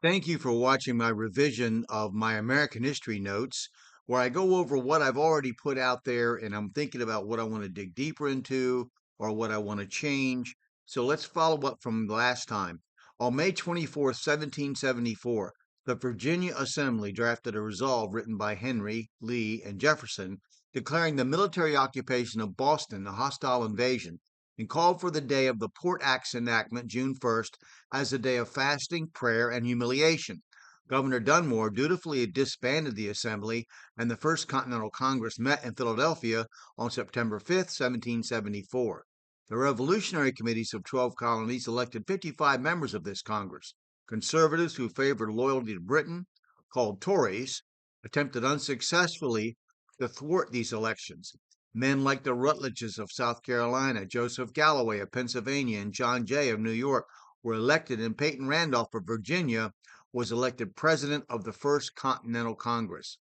Thank you for watching my revision of my American history notes, where I go over what I've already put out there and I'm thinking about what I want to dig deeper into or what I want to change. So let's follow up from last time. On May 24th, 1774, the Virginia Assembly drafted a resolve written by Henry, Lee, and Jefferson declaring the military occupation of Boston a hostile invasion and called for the day of the Port Acts enactment, June 1st, as a day of fasting, prayer, and humiliation. Governor Dunmore dutifully disbanded the Assembly, and the First Continental Congress met in Philadelphia on September 5th, 1774. The revolutionary committees of 12 colonies elected 55 members of this Congress. Conservatives who favored loyalty to Britain, called Tories, attempted unsuccessfully to thwart these elections. Men like the Rutledges of South Carolina, Joseph Galloway of Pennsylvania, and John Jay of New York were elected, and Peyton Randolph of Virginia was elected president of the First Continental Congress.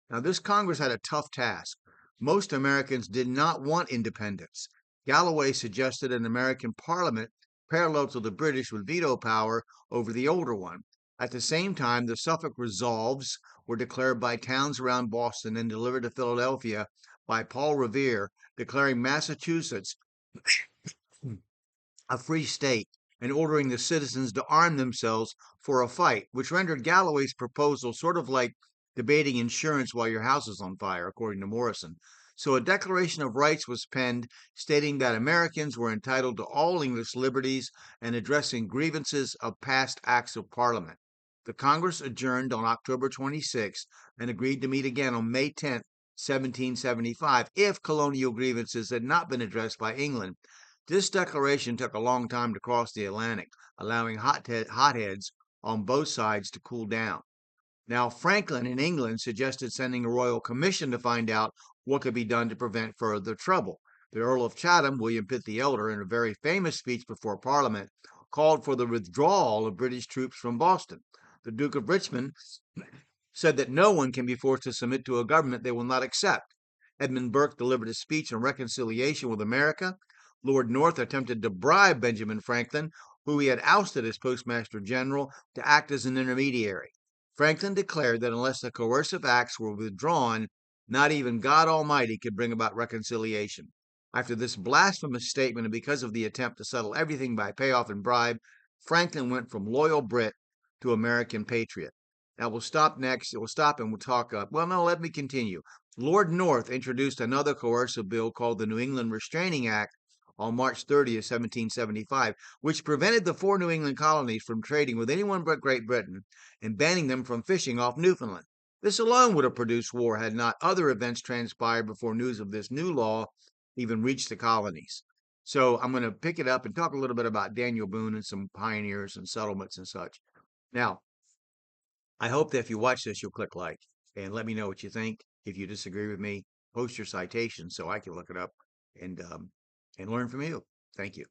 Now, this Congress had a tough task. Most Americans did not want independence. Galloway suggested an American parliament parallel to the British with veto power over the older one. At the same time, the Suffolk Resolves were declared by towns around Boston and delivered to Philadelphia by Paul Revere, declaring Massachusetts a free state and ordering the citizens to arm themselves for a fight, which rendered Galloway's proposal sort of like debating insurance while your house is on fire, according to Morrison. So a Declaration of Rights was penned stating that Americans were entitled to all English liberties and addressing grievances of past acts of Parliament. The Congress adjourned on October 26th and agreed to meet again on May 10th, 1775, if colonial grievances had not been addressed by England. This declaration took a long time to cross the Atlantic, allowing hotheads on both sides to cool down. Now, Franklin in England suggested sending a royal commission to find out what could be done to prevent further trouble. The Earl of Chatham, William Pitt the Elder, in a very famous speech before Parliament, called for the withdrawal of British troops from Boston. The Duke of Richmond said that no one can be forced to submit to a government they will not accept. Edmund Burke delivered a speech on reconciliation with America. Lord North attempted to bribe Benjamin Franklin, who he had ousted as Postmaster General, to act as an intermediary. Franklin declared that unless the coercive acts were withdrawn, not even God Almighty could bring about reconciliation. After this blasphemous statement, and because of the attempt to settle everything by payoff and bribe, Franklin went from loyal Brit to American patriot. Now we'll stop next. We'll stop and we'll talk. Well, no, let me continue. Lord North introduced another coercive bill called the New England Restraining Act on March 30th, 1775, which prevented the 4 New England colonies from trading with anyone but Great Britain and banning them from fishing off Newfoundland. This alone would have produced war had not other events transpired before news of this new law even reached the colonies. So I'm going to pick it up and talk a little bit about Daniel Boone and some pioneers and settlements and such. Now, I hope that if you watch this, you'll click like and let me know what you think. If you disagree with me, post your citations so I can look it up and and learn from you. Thank you.